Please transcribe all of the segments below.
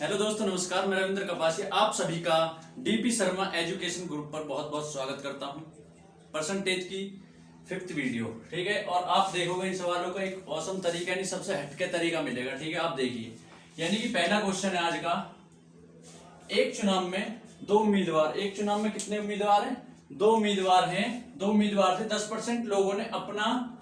Hello दोस्तों, नमस्कार। मैं रविंद्र कपासी आप सभी का डीपी शर्मा एजुकेशन ग्रुप पर बहुत बहुत स्वागत करता हूं। परसेंटेज की 5th वीडियो, ठीक है। और आप देखोगे इन सवालों का एक औसम तरीका, यानी सबसे हटके तरीका मिलेगा, ठीक है। आप देखिए, यानी कि पहला क्वेश्चन है आज का। एक चुनाव में दो उम्मीदवार, एक चुनाव में कितने उम्मीदवार हैं? दो उम्मीदवार हैं। दो उम्मीदवार थे, 10% लोगों ने अपना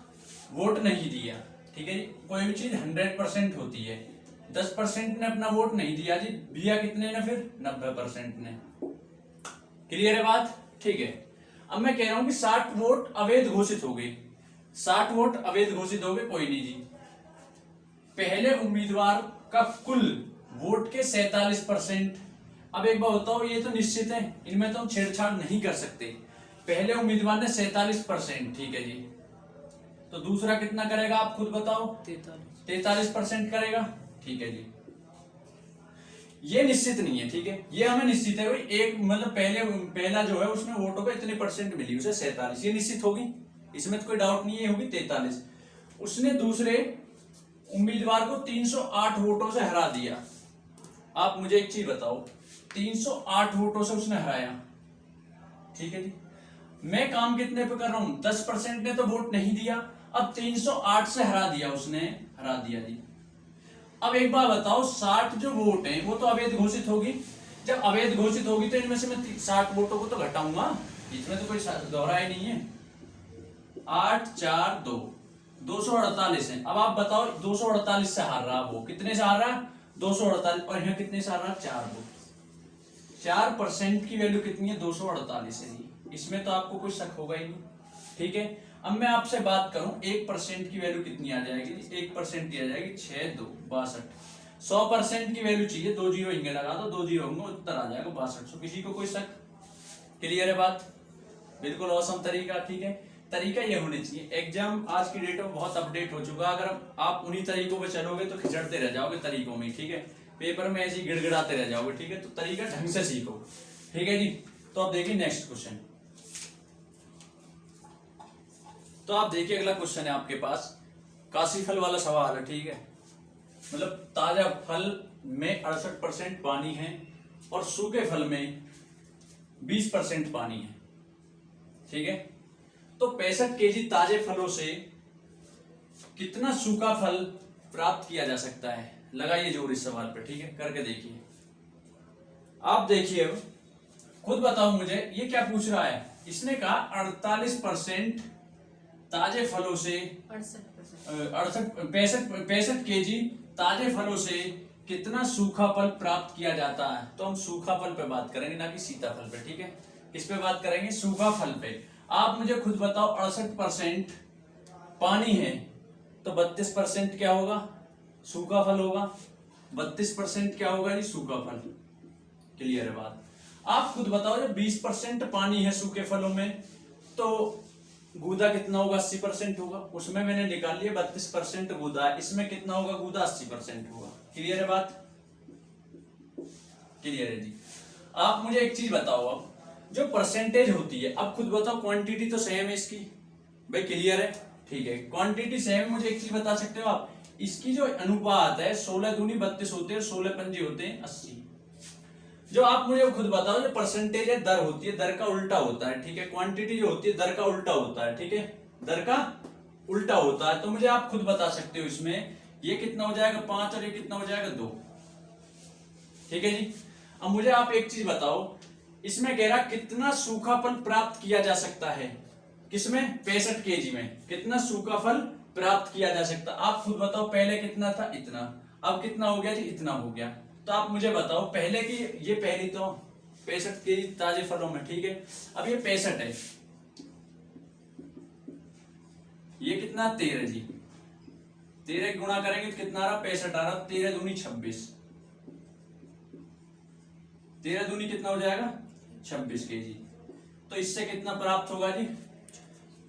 वोट नहीं दिया, ठीक है जी। कोई भी चीज 100% होती है, 10% ने अपना वोट नहीं दिया जी, दिया कितने ने? फिर 90% ने। क्लियर है बात? ठीक है। अब मैं कह रहा हूं कि 60 वोट अवैध घोषित हो गए। 60 वोट अवैध घोषित हो गए, कोई नहीं जी। पहले उम्मीदवार का कुल वोट के 47%। अब एक बात बताओ, ये तो निश्चित है, इनमें तो हम छेड़छाड़ नहीं कर सकते। पहले उम्मीदवार ने 47%, ठीक है जी। तो दूसरा कितना करेगा आप खुद बताओ? 43% करेगा, ठीक है जी। ये निश्चित नहीं है, ठीक है। ये हमें निश्चित है भाई, एक मतलब पहला जो है उसमें वोटों पे इतने परसेंट मिली, उसे 47, ये निश्चित होगी, इसमें तो कोई डाउट नहीं है, होगी 43। उसने दूसरे उम्मीदवार को 308 वोटों से हरा दिया। आप मुझे एक चीज बताओ, 308 वोटों से उसने हराया, ठीक है जी। मैं काम कितने पे कर रहा हूं? 10% ने तो वोट नहीं दिया, अब 308 से हरा दिया, उसने हरा दिया जी। अब एक बात बताओ, 60 जो वोट हैं वो तो अवैध घोषित होगी। जब अवैध घोषित होगी तो इनमें से मैं 60 वोटों को तो घटाऊंगा, इसमें तो कोई दोहरा ही नहीं है। 8 4 2 248 है। अब आप बताओ, 248 से हार रहा, वो कितने से हार रहा? 248। और यहाँ कितने से हार रहा? 4 वोट। 4% की वैल्यू कितनी है? 248 है जी। इसमें तो आपको कोई शक होगा ही नहीं, ठीक है। अब मैं आपसे बात करूं, 1% की वैल्यू कितनी आ जाएगी? 1% की आ जाएगी 6 2 62। 100% की वैल्यू चाहिए, 2 जीरो इंगे लगा दो, 2 जीरो होंगे, उत्तर आ जाएगा 62। किसी को कोई शक? क्लियर है बात? बिल्कुल औसम तरीका, ठीक है। तरीका ये होने चाहिए। एग्जाम आज की डेट में बहुत अपडेट हो चुका है, अगर आप उन्हीं तरीकों पे चलोगे तो खिचड़ते रह जाओगे तरीकों में, ठीक है। पेपर में ऐसे ही गिड़गिड़ाते रह जाओगे, ठीक है। तो तरीका ढंग से सीखो, ठीक है जी। तो अब देखिए नेक्स्ट क्वेश्चन। तो आप देखिए, अगला क्वेश्चन है आपके पास, काशी फल वाला सवाल है, ठीक है। मतलब ताजा फल में 68% पानी है और सूखे फल में 20% पानी है, ठीक है। तो 65 केजी ताजे फलों से कितना सूखा फल प्राप्त किया जा सकता है? लगाइए जोर इस सवाल पे, ठीक है। करके देखिए। आप देखिए, अब खुद बताओ मुझे, ये क्या पूछ रहा है? इसने कहा 48% ताजे फलों से 65 केजी ताजे फलों से कितना सूखा फल प्राप्त किया जाता है। तो हम सूखा फल पे बात करेंगे, ना कि सीताफल पे, ठीक है। किस पे बात करेंगे? सूखा फल पे। आप मुझे खुद बताओ, 68% पानी है तो 32% क्या होगा? सूखा फल होगा। 32% क्या होगा जी? सूखा फल। क्लियर है बात? आप खुद बताओ, जब 20% पानी है सूखे फलों में तो गूदा कितना होगा? 80% होगा। उसमें मैंने निकाल लिया 32% गूदा है, इसमें कितना होगा गूदा? 80% होगा। क्लियर है बात? क्लियर है जी। आप मुझे एक चीज बताओ, अब जो परसेंटेज होती है, अब खुद बताओ, क्वांटिटी तो सेम है इसकी भाई, क्लियर है, ठीक है। क्वांटिटी सेम है। मुझे एक चीज बता सकते हो आप, इसकी जो अनुपात है 16 दूनी 32 होते हैं, 16 पंजे होते हैं 80। जो आप मुझे खुद बताओ, जो परसेंटेज है दर होती है, दर का उल्टा होता है, ठीक है। क्वांटिटी जो होती है दर का उल्टा होता है, ठीक है। दर का उल्टा होता है। तो मुझे आप खुद बता सकते हो, इसमें ये कितना हो जाएगा? 5 और ये कितना हो जाएगा? 2, ठीक है जी। अब मुझे आप एक चीज बताओ, इसमें कह रहा कितना सूखा फल प्राप्त किया जा सकता है? किसमें? 65 केजी में कितना सूखा फल प्राप्त किया जा सकता? आप खुद बताओ, पहले कितना था? इतना। अब कितना हो गया जी? इतना हो गया। तो आप मुझे बताओ, पहले की ये पहली तो 65 केजी ताजे फलों में, ठीक है। अब ये 65 है, ये कितना? 13 जी। 13 गुणा करेंगे तो कितना आ रहा? 65 आ रहा। 13 दूनी 26, 13 दूनी कितना हो जाएगा? 26 केजी। तो इससे कितना प्राप्त होगा जी?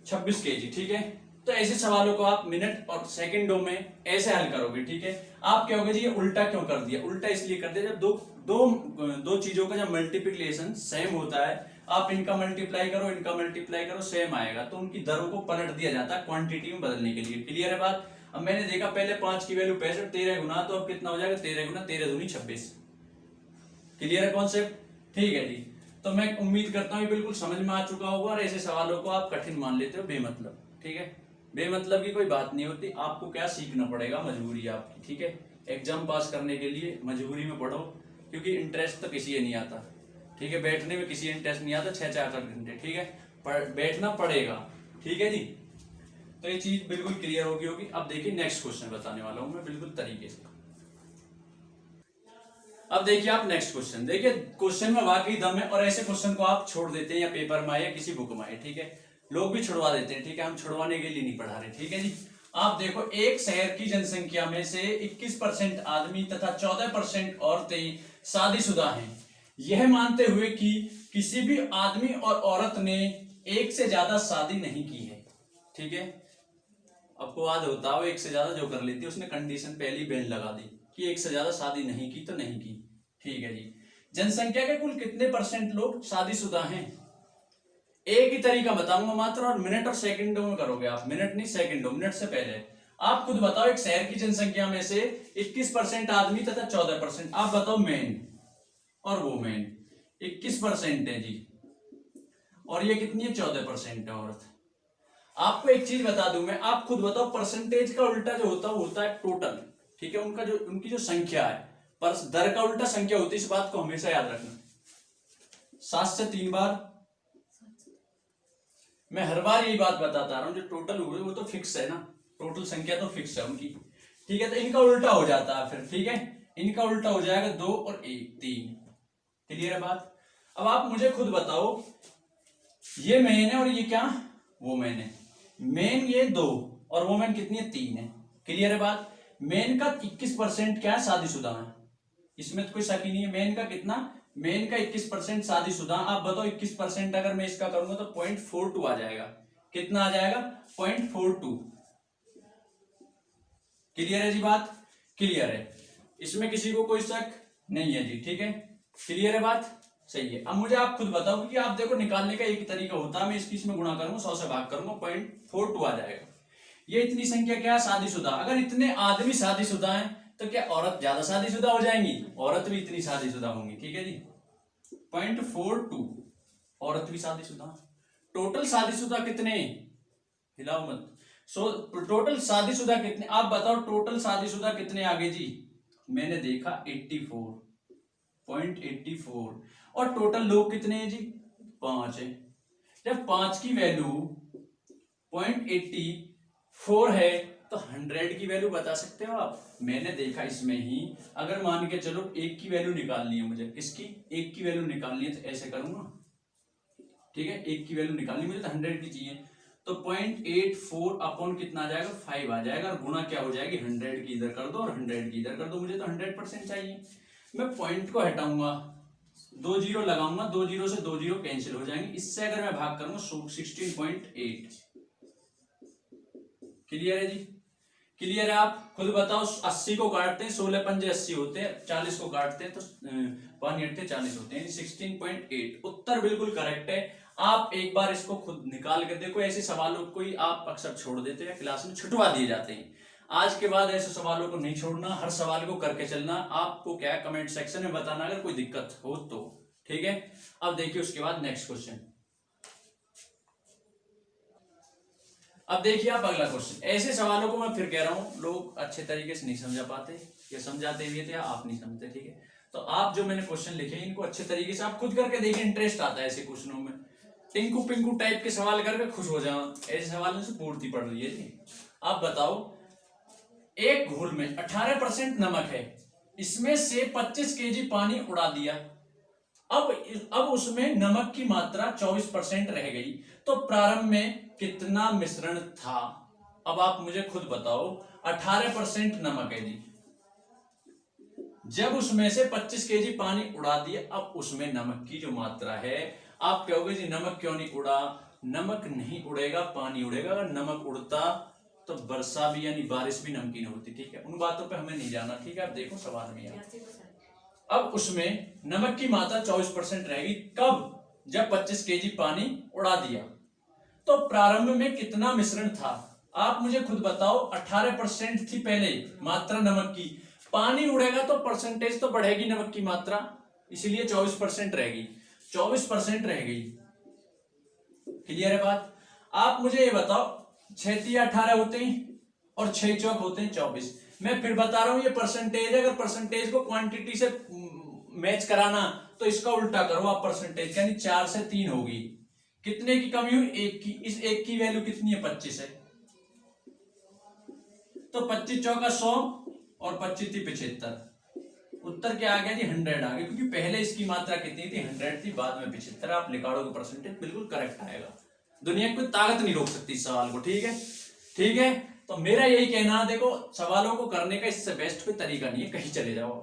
26 केजी, ठीक है। तो ऐसे सवालों को आप मिनट और सेकंडों में ऐसे हल करोगे, ठीक है। आप कहोगे जी ये उल्टा क्यों कर दिया? उल्टा इसलिए कर दिया, जब दो चीजों का जब मल्टीप्लिकेशन सेम होता है, आप इनका मल्टीप्लाई करो सेम आएगा, तो उनकी दरों को पलट दिया जाता है क्वांटिटी में बदलने के लिए। क्लियर है बात? अब मैंने देखा पहले 5 की वैल्यू 65, 13 गुना, तो अब कितना हो जाएगा? 13 गुना 13 दूनी 26, क्लियर है कॉन्सेप्ट? ठीक है जी। तो मैं उम्मीद करता हूँ बिल्कुल समझ में आ चुका होगा और ऐसे सवालों को आप कठिन मान लेते हो बेमतलब। ठीक है, बेमतलब की कोई बात नहीं होती, आपको क्या सीखना पड़ेगा, मजबूरी आपकी। ठीक है, एग्जाम पास करने के लिए मजबूरी में पढ़ो, क्योंकि इंटरेस्ट तो किसी नहीं आता। ठीक है, बैठने में किसी इंटरेस्ट नहीं आता 6-4 घंटे। ठीक है, बैठना पड़ेगा। ठीक है जी, तो ये चीज बिल्कुल क्लियर होगी। अब देखिए नेक्स्ट क्वेश्चन बताने वाला हूं मैं बिल्कुल तरीके से। अब देखिए आप नेक्स्ट क्वेश्चन, देखिए क्वेश्चन में वाकई दम है और ऐसे क्वेश्चन को आप छोड़ देते हैं या पेपर में आए या किसी बुक में आए। ठीक है, लोग भी छुड़वा देते हैं। ठीक है, हम छुड़वाने के लिए नहीं पढ़ा रहे। ठीक है जी, आप देखो एक शहर की जनसंख्या में से 21% आदमी तथा 14% औरतें शादीशुदा हैं, यह मानते हुए कि किसी भी आदमी और औरत ने एक से ज्यादा शादी नहीं की है। ठीक है, आपको याद होता हो एक से ज्यादा जो कर लेती है उसने कंडीशन पहली बैन लगा दी कि एक से ज्यादा शादी नहीं की तो नहीं की। ठीक है जी, जनसंख्या के कुल कितने % लोग शादीशुदा हैं? एक ही तरीका बताऊंगा मात्र, और मिनट और सेकंडों में करोगे आप, मिनट नहीं सेकंडों, मिनट से पहले। आप खुद बताओ, एक शहर की जनसंख्या में से 21% आदमी तथा 14%, आप बताओ मैन और वुमेन। 21% है जी, और ये कितनी है? 14% है औरत। आपको एक चीज बता दूं मैं, आप खुद बताओ, परसेंटेज का उल्टा जो होता है वो होता है टोटल। ठीक है, उनकी जो संख्या है, पर दर का उल्टा संख्या होती है, इस बात को हमेशा याद रखना। 7 से 3 बार, मैं हर बार यही बात बताता रहा हूं, जो टोटल हुए वो तो फिक्स है ना, टोटल संख्या तो फिक्स है उनकी। ठीक है, तो इनका उल्टा हो जाता है फिर। ठीक है, इनका उल्टा हो जाएगा 2 और 1, 3। क्लियर है बात? अब आप मुझे खुद बताओ, ये मेन है और ये क्या? वो मेन है। मेन ये 2 और वोमेन कितनी है? 3 है। क्लियर है बात? मेन का 21% क्या है? शादीशुदा है, इसमें तो कोई शक ही नहीं है। मेन का कितना? मेन का 21% शादीशुदा। आप बताओ 21% अगर मैं इसका करूंगा तो 0.42 आ जाएगा। कितना आ जाएगा? 0.42। क्लियर है जी बात? क्लियर है, इसमें किसी को कोई शक नहीं है जी। ठीक है, क्लियर है बात? सही है। अब मुझे आप खुद बताओ, कि आप देखो निकालने का एक तरीका होता है, मैं इसमें गुणा करूंगा, 100 से भाग करूंगा, 0.42 आ जाएगा। ये इतनी संख्या क्या है? शादीशुदा। अगर इतने आदमी शादीशुदा हैं तो क्या औरत ज्यादा शादीशुदा हो जाएंगी? औरत भी इतनी शादीशुदा होंगी। ठीक है जी, 0.42 औरत भी शादीशुदा। टोटल शादीशुदा कितने? हिलाओ मत। टोटल शादीशुदा कितने? आप बताओ टोटल शादीशुदा कितने आगे जी? मैंने देखा 84.84। और टोटल लोग कितने हैं जी? 5 है। जब 5 की वैल्यू 0.84 है तो 100 की वैल्यू बता सकते हो आप? मैंने देखा इसमें ही, अगर मान के चलो 1 की वैल्यू निकालनी है मुझे, किसकी? 1 की वैल्यू निकालनी है तो ऐसे करूंगा। ठीक है, 1 की वैल्यू निकालनी मुझे तो 100 की चाहिए, तो 0.84 अपॉन कितना आ जाएगा? 5 आ जाएगा, और गुणा क्या हो जाएगी? 100 की इधर कर दो और 100 की इधर कर दो। मुझे तो 100% चाहिए। मैं पॉइंट को हटाऊंगा, 2 जीरो लगाऊंगा, 2 जीरो से 2 जीरो कैंसिल हो जाएंगे। इससे अगर मैं भाग करूंगा 16.8। क्लियर है जी? क्लियर है? आप खुद बताओ, 80 को काटते हैं 16 पंजे 80 होते हैं, 40 को काटते हैं तो 1 8 40 होते हैं, 16.8 उत्तर बिल्कुल करेक्ट है। आप एक बार इसको खुद निकाल कर देखो। ऐसे सवालों को ही आप अक्सर छोड़ देते हैं, क्लास में छुटवा दिए जाते हैं। आज के बाद ऐसे सवालों को नहीं छोड़ना, हर सवाल को करके चलना। आपको क्या है, कमेंट सेक्शन में बताना अगर कोई दिक्कत हो तो। ठीक है, अब देखिए उसके बाद नेक्स्ट क्वेश्चन। अब देखिए आप अगला क्वेश्चन। ऐसे सवालों को मैं फिर कह रहा हूं, लोग अच्छे तरीके से नहीं समझा पाते, या समझाते हुए थे आप नहीं समझते। ठीक है, तो आप जो मैंने क्वेश्चन लिखे इनको अच्छे तरीके से आप खुद करके देखिए, इंटरेस्ट आता है ऐसे क्वेश्चनों में। टिंकू पिंकू टाइप के सवाल करके खुश हो जाओ, ऐसे सवालों से पूर्ति पड़ रही है जी। आप बताओ, एक घोल में 18% नमक है, इसमें से 25 केजी पानी उड़ा दिया, अब उसमें नमक की मात्रा 24% रह गई, तो प्रारंभ में कितना मिश्रण था? अब आप मुझे खुद बताओ, 18% नमक है जी, जब उसमें से 25 केजी पानी उड़ा दिया, अब उसमें नमक की जो मात्रा है, आप कहोगे जी नमक क्यों नहीं उड़ा? नमक नहीं उड़ेगा, पानी उड़ेगा। अगर नमक उड़ता तो वर्षा भी यानी बारिश भी नमकीन होती। ठीक है, उन बातों पे हमें नहीं जाना। ठीक है, आप देखो सवाल में अब उसमें नमक की मात्रा 24% रहेगी, कब? जब 25 केजी पानी उड़ा दिया, तो प्रारंभ में कितना मिश्रण था? आप मुझे खुद बताओ। 18% थी पहले मात्रा नमक की, पानी उड़ेगा तो परसेंटेज तो बढ़ेगी नमक की मात्रा, इसीलिए 24% रह गई, 24% रह गई। क्लियर है बात? आप मुझे ये बताओ, 6×18 होते हैं और 6 चौक होते हैं 24। मैं फिर बता रहा हूं ये परसेंटेज है, अगर परसेंटेज को क्वांटिटी से मैच कराना तो इसका उल्टा करो आप परसेंटेज, यानी 4 से 3 होगी। कितने की कमी हुई? 1 की। इस 1 की वैल्यू कितनी है? 25 है। तो 25 चौका 100 और 25 थी 75। उत्तर क्या आ गया जी? 100 आ गया, क्योंकि पहले इसकी मात्रा कितनी थी? 100 थी, बाद में 75। आप निकालोगे परसेंटेज बिल्कुल करेक्ट आएगा। दुनिया की कोई ताकत नहीं रोक सकती इस सवाल को। ठीक है, ठीक है। तो मेरा यही कहना, देखो सवालों को करने का इससे बेस्ट कोई तरीका नहीं है, कहीं चले जाओ।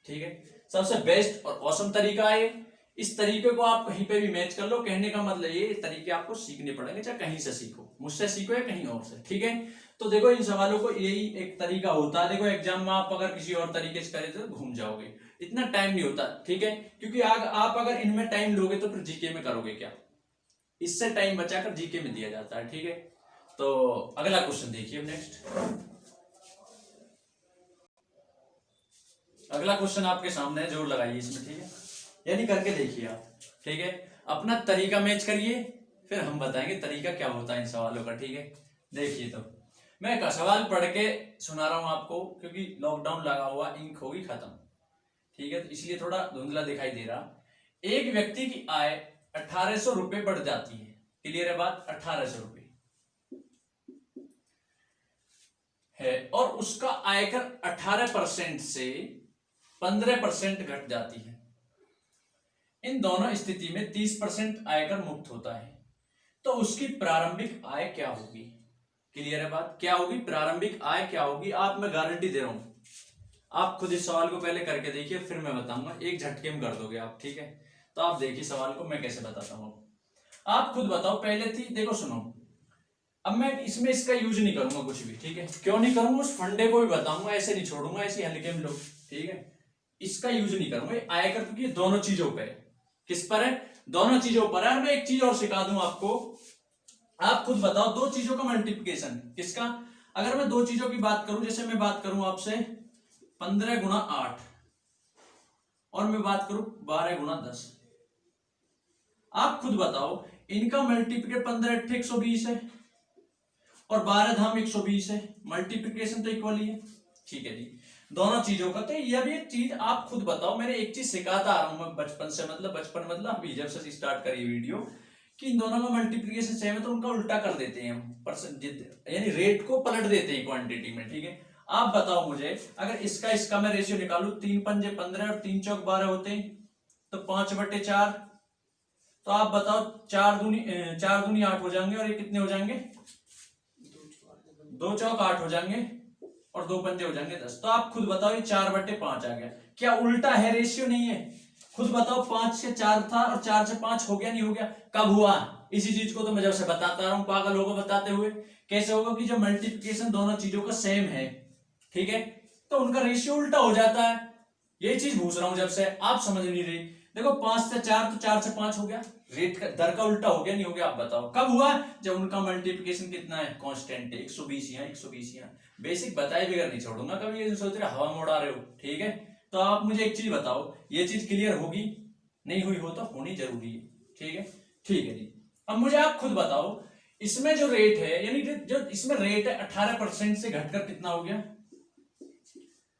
ठीक है, सबसे बेस्ट और औसम तरीका है। इस तरीके को आप कहीं पे भी मैच कर लो। कहने का मतलब ये तरीके आपको सीखने पड़ेंगे, चाहे कहीं से सीखो, मुझसे सीखो या कहीं और से। ठीक है, तो देखो इन सवालों को यही एक तरीका होता है। देखो एग्जाम में आप अगर किसी और तरीके से करें तो घूम जाओगे, इतना टाइम नहीं होता। ठीक है, क्योंकि आप अगर इनमें टाइम लोगे तो फिर जीके में करोगे क्या? इससे टाइम बचाकर जीके में दिया जाता है। ठीक है, तो अगला क्वेश्चन देखिए नेक्स्ट। अगला क्वेश्चन आपके सामने है, जोर लगाइए इसमें। ठीक है, यानी करके देखिए आप। ठीक है, अपना तरीका मैच करिए, फिर हम बताएंगे तरीका क्या होता है इन सवालों का। ठीक है, देखिए तो मैं एक सवाल पढ़ के सुना रहा हूं आपको, क्योंकि लॉकडाउन लगा हुआ, इंक होगी खत्म। ठीक है, तो इसलिए थोड़ा धुंधला दिखाई दे रहा। एक व्यक्ति की आय 1800 रुपए बढ़ जाती है। क्लियर है बात? 1800 रुपए है, और उसका आयकर 18% से 15% घट जाती है। इन दोनों स्थिति में 30% आयकर मुक्त होता है, तो उसकी प्रारंभिक आय क्या होगी? क्लियर है बात? क्या होगी? प्रारंभिक आय क्या होगी? आप, मैं गारंटी दे रहा हूं, आप खुद इस सवाल को पहले करके देखिए, फिर मैं बताऊंगा, एक झटके में कर दोगे आप। ठीक है, तो आप देखिए सवाल को मैं कैसे बताता हूं। आप खुद बताओ। पहले थी, देखो सुनो, अब मैं इसमें इसका यूज नहीं करूंगा कुछ भी। ठीक है, क्यों नहीं करूंगा? उस फंडे को भी बताऊंगा, ऐसे नहीं छोड़ूंगा ऐसे हल्के में लोग। ठीक है, इसका यूज नहीं करूंगा आयकर, क्योंकि दोनों चीजों पे है। किस पर है? दोनों चीजों पर है। और मैं एक चीज और सिखा दूं आपको, आप खुद बताओ, दो चीजों का मल्टीप्लिकेशन किसका? अगर मैं दो चीजों की बात करूं, जैसे मैं बात करूं आपसे 15×8 और मैं बात करूं 12×10, आप खुद बताओ इनका मल्टीप्लिकेशन 15 120 है और 12 धाम 120 है। मल्टीप्लिकेशन तो इक्वल ही है। ठीक है जी, दोनों चीजों का। तो यह भी एक चीज आप खुद बताओ। मैंने एक चीज सिखाता आ रहा हूं मैं बचपन से, बचपन मतलब अभी जब से स्टार्ट करी वीडियो, कि इन दोनों का मल्टीप्लिकेशन सेम है तो उनका उल्टा कर देते हैं हम, परसेंटेज यानी रेट को पलट देते हैं क्वांटिटी में। ठीक है, आप बताओ मुझे, अगर इसका मैं रेशियो निकालू, 3×5 = 15 और 3×4 = 12 होते हैं, तो 5/4। तो आप बताओ, 4×2 = 8 हो जाएंगे, और ये कितने हो जाएंगे? 2×4 = 8 हो जाएंगे, और 2×5 हो जाएंगे 10। तो आप खुद बताओ, ये 4/5 आ गया। क्या उल्टा है? रेशियो नहीं है। खुद बताओ, 5 से 4 था और 4 से 5 हो गया नहीं हो गया? कब हुआ? इसी चीज को तो मैं जब से बताता रहा हूं, पागल होगा बताते हुए। कैसे होगा? कि जब मल्टीप्लिकेशन दोनों चीजों का सेम है, ठीक है, तो उनका रेशियो उल्टा हो जाता है। ये चीज पूछ रहा हूं जब से, आप समझ नहीं रही। देखो 5 से 4 तो 4 से 5 हो गया, रेट का दर का उल्टा हो गया नहीं हो गया? आप बताओ कब हुआ? जब उनका मल्टीप्लिकेशन कितना है? कांस्टेंट है, 120 यहाँ 120 यहाँ। बेसिक बताए बगैर नहीं छोड़ूंगा कभी, ये सोच रहे हवा में उड़ा रहे हो। ठीक है, तो आप मुझे एक चीज बताओ, ये चीज क्लियर होगी? नहीं हुई हो तो होनी जरूरी है। ठीक है, ठीक है जी। अब मुझे आप खुद बताओ, इसमें जो रेट है, यानी जो इसमें रेट है 18% से घटकर कितना हो गया?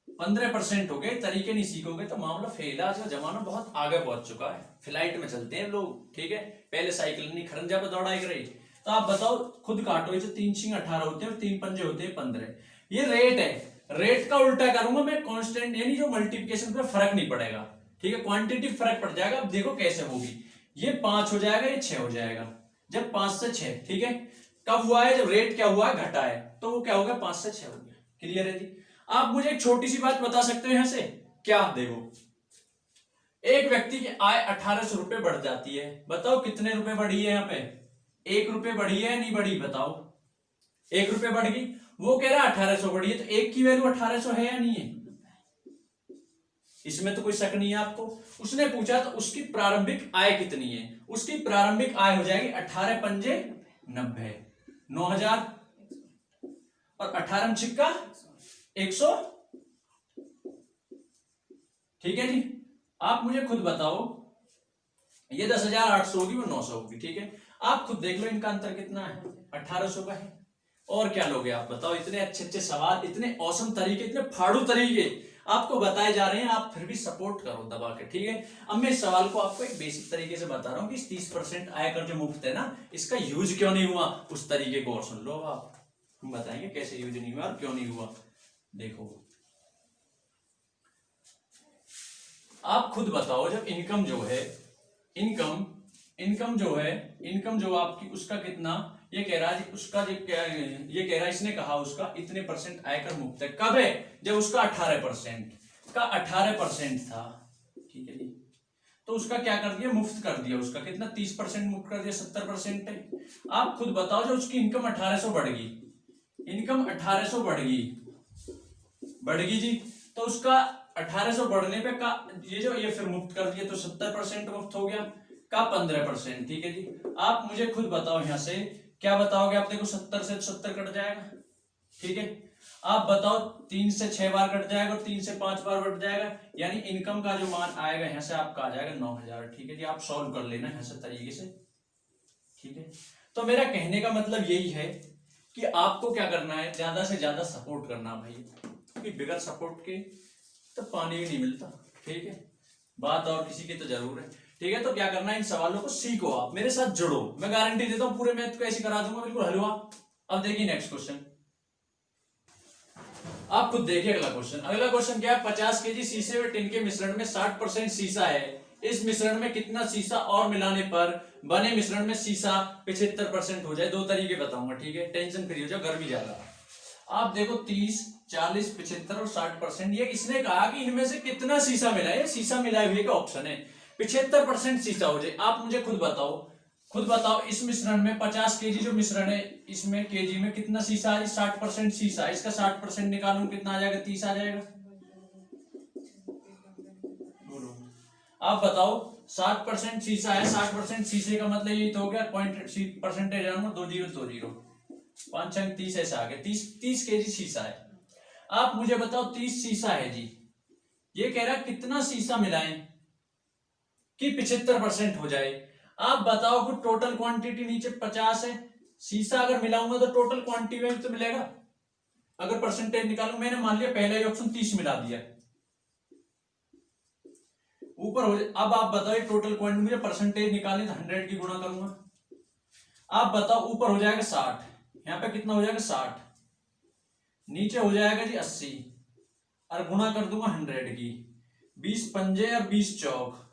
15% हो गए। तरीके नहीं सीखोगे तो मामला फेल। आज का जमाना बहुत आगे पहुंच चुका है, फ्लाइट में चलते हैं लोग। ठीक है, पहले साइकिल नहीं खरंजा पर दौड़ाई रही। तो आप बताओ, खुद काटो, इसे 3×6 = 18 होते हैं और 3×5 होते हैं 15। ये रेट है, रेट का उल्टा करूंगा मैं कांस्टेंट, यानी जो मल्टीप्लिकेशन पे फर्क नहीं पड़ेगा। ठीक है, क्वांटिटी फर्क पड़ जाएगा। अब देखो कैसे होगी, ये 5 हो जाएगा, ये 6 हो जाएगा। जब 5 से 6, ठीक है, कब हुआ है? जब रेट क्या हुआ है? घटा है, तो वो क्या हो गया? 5 से 6 हो गया। क्लियर है जी? आप मुझे एक छोटी सी बात बता सकते हो यहां से क्या? देखो, एक व्यक्ति की आय 1800 रुपए बढ़ जाती है। बताओ कितने रुपए बढ़ी है? यहाँ पे 1 रुपए बढ़ी है, नहीं बढ़ी? बताओ, 1 रुपए बढ़ गई। वो कह रहा है 1800 बढ़ी है, तो 1 की वैल्यू 1800 है या नहीं है? इसमें तो कोई शक नहीं है आपको। उसने पूछा तो उसकी प्रारंभिक आय कितनी है? उसकी प्रारंभिक आय हो जाएगी 18×5 = 90, 9000, और 18×6 = 100। ठीक है जी, आप मुझे खुद बताओ, ये 10,800 होगी, वो 900 होगी, ठीक है। आप खुद देख लो इनका अंतर कितना है, 1800 का है। और क्या लोगे आप बताओ, इतने अच्छे अच्छे सवाल, इतने औसम तरीके, इतने फाड़ू तरीके आपको बताए जा रहे हैं, आप फिर भी सपोर्ट करो दबा के, ठीक है। अब मैं इस सवाल को आपको एक बेसिक तरीके से बता रहा हूँ कि 30% आयकर जो मुफ्त है ना, इसका यूज क्यों नहीं हुआ, उस तरीके को और सुन लो आप, हम बताएंगे कैसे यूज नहीं हुआ और क्यों नहीं हुआ। देखो आप खुद बताओ, जब इनकम जो है, इनकम जो है, इनकम जो आपकी, उसका कितना, ये कह रहा है उसका, जो क्या ये कह रहा है, इसने कहा उसका इतने परसेंट आयकर मुक्त है। कब है, जब उसका 18% का 18% था, ठीक है जी। तो उसका क्या कर दिया, मुफ्त कर दिया, उसका कितना 30% मुफ्त कर दिया, 70% है। आप खुद बताओ, जब उसकी इनकम 1800 बढ़ गई, इनकम 1800 बढ़ गई जी, तो उसका 1800 बढ़ने पे का ये फिर मुफ्त कर दिया, तो 70% मुफ्त हो गया, का 15%, ठीक है जी। आप मुझे खुद बताओ, यहां से क्या बताओगे आप, देखो 70 से 70 कट जाएगा, ठीक है। आप बताओ 3 से 6 बार कट जाएगा और 3 से 5 बार कट जाएगा, यानी इनकम का जो मान आएगा यहां से आपका आ जाएगा 9000, ठीक है जी। आप सॉल्व कर लेना यहां से तरीके से, ठीक है। तो मेरा कहने का मतलब यही है कि आपको क्या करना है, ज्यादा से ज्यादा सपोर्ट करना भाई, क्योंकि बगैर सपोर्ट के तो पानी भी नहीं मिलता, ठीक है। बात और किसी की तो जरूर है, ठीक है। तो क्या करना है, इन सवालों को सीखो, आप मेरे साथ जुड़ो, मैं गारंटी देता हूं पूरे मैथ को ऐसे करा दूंगा, बिल्कुल हलवा। अब देखिए नेक्स्ट क्वेश्चन, आप खुद देखिए अगला क्वेश्चन। अगला क्वेश्चन क्या है, 50 केजी शीशे व टिन के मिश्रण में 60% शीशा है, इस मिश्रण में कितना शीशा और मिलाने पर बने मिश्रण में शीशा 75% हो जाए। दो तरीके बताऊंगा, ठीक है, टेंशन फ्री हो जाओ, गर्मी ज्यादा। आप देखो 30, 40, 75 और 60%, ये इसने कहा कि इनमें से कितना शीशा मिला है, शीशा मिलाए हुए का ऑप्शन है, 75% शीशा हो जाए। आप मुझे खुद बताओ इस मिश्रण में 50 केजी जो मिश्रण है, इसमें केजी में कितना शीशा है, 60% शीशा, इसका 60% निकालूं कितना आ जाएगा, 30 आ जाएगा। आप बताओ 60% शीशा है, 60% शीशे का मतलब ये तो हो गया, परसेंटेज 2 0 5 6 30 ऐसा आ गया, 30 केजी शीशा है। आप मुझे बताओ 30 शीशा है जी, ये कह रहा है कितना शीशा मिलाएं कि 75% हो जाए। आप बताओ कि टोटल क्वांटिटी नीचे 50 है, शीशा अगर मिलाऊंगा तो टोटल क्वांटिटी में तो मिलेगा, अगर परसेंटेज निकालूं, मैंने मान लिया पहला ही ऑप्शन 30 मिला दिया, ऊपर हो जाए। अब आप बताओ टोटल क्वांटिटी, मुझे परसेंटेज निकालनी तो 100 की गुणा करूंगा। आप बताओ ऊपर हो जाएगा 60, यहां पे कितना हो जाएगा 60, नीचे हो जाएगा जी 80, और गुणा कर दूंगा 100 की, 20 पंजे और 20 चौक,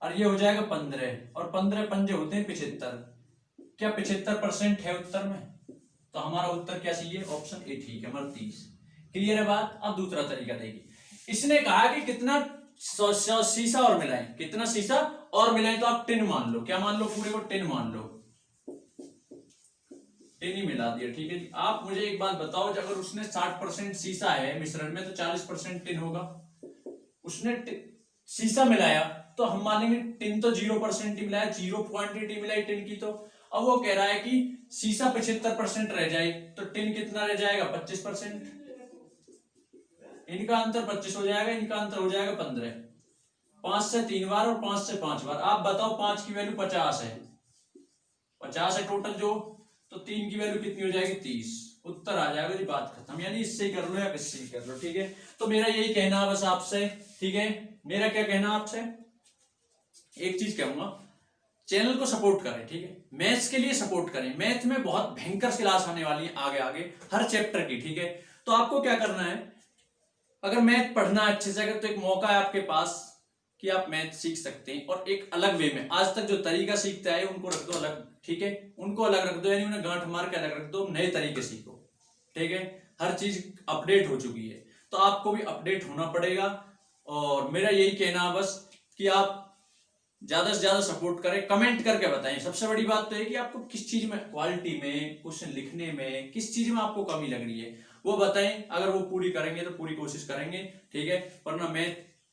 और ये हो जाएगा 15, और 15 पंजे होते हैं 75। क्या 75% है उत्तर में, तो हमारा उत्तर क्या चाहिए, ऑप्शन ए, ठीक है, हमारा 30। क्लियर है बात। अब दूसरा तरीका देखिए, इसने कहा कि कितना शीशा और मिलाएं, कितना शीशा और मिलाएं, तो आप टिन मान लो, क्या मान लो, पूरे को टिन मान लो, टिन ही मिला दिया, ठीक है जी। आप मुझे एक बात बताओ, अगर उसने 60% शीशा है मिश्रण में, तो 40% टिन होगा। उसने शीशा मिलाया तो हम मानेंगे टिन तो 0% ही मिलाया, 0 क्वांटिटी मिलाई टिन की। तो अब वो कह रहा है कि शीशा 75% रह जाए, तो टिन कितना रह जाएगा, 25%। इनका अंतर 25 हो जाएगा, इनका अंतर हो जाएगा 15, 5 से 3 बार और 5 से 5 बार। आप बताओ 5 की वैल्यू 50 है, 50 है टोटल जो, तो 3 की वैल्यू कितनी हो जाएगी, 30। उत्तर आ जाएगा जी, बात खत्म। यानी इससे ही कर लो या किससे ही कर लो, ठीक है। तो मेरा यही कहना है बस आपसे, ठीक है। मेरा क्या कहना आपसे, एक चीज कहूंगा, चैनल को सपोर्ट करें, ठीक है। मैथ्स के लिए सपोर्ट करें, मैथ में बहुत भयंकर क्लास आने वाली है आगे आगे हर चैप्टर की, ठीक है। तो आपको क्या करना है, अगर मैथ पढ़ना अच्छे से, अगर तो एक मौका है आपके पास कि आप मैथ सीख सकते हैं, और एक अलग वे में। आज तक जो तरीका सीखते आए उनको रख दो अलग, ठीक है, उनको अलग रख दो, यानी उन्हें गांठ मार के अलग रख दो, नए तरीके सीखो, ठीक है। हर चीज अपडेट हो चुकी है, तो आपको भी अपडेट होना पड़ेगा। और मेरा यही कहना बस कि आप ज्यादा से ज्यादा सपोर्ट करें, कमेंट करके बताएं। सबसे बड़ी बात तो है कि आपको किस चीज में, क्वालिटी में, क्वेश्चन लिखने में, किस चीज में आपको कमी लग रही है, वो बताएं। अगर वो पूरी करेंगे तो पूरी कोशिश करेंगे, ठीक है। वरना मैं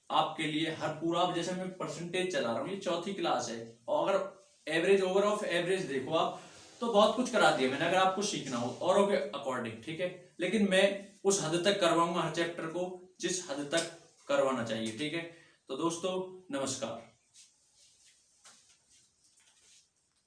आपके लिए हर पूरा, जैसे मैं परसेंटेज चला रहा हूँ, ये 4थी क्लास है, और अगर एवरेज, ओवर ऑफ एवरेज देखो आप, तो बहुत कुछ करा दिया मैंने, अगर आपको सीखना हो औरों के अकॉर्डिंग, ठीक है। लेकिन मैं उस हद तक करवाऊंगा हर चैप्टर को जिस हद तक करवाना चाहिए, ठीक है। तो दोस्तों नमस्कार।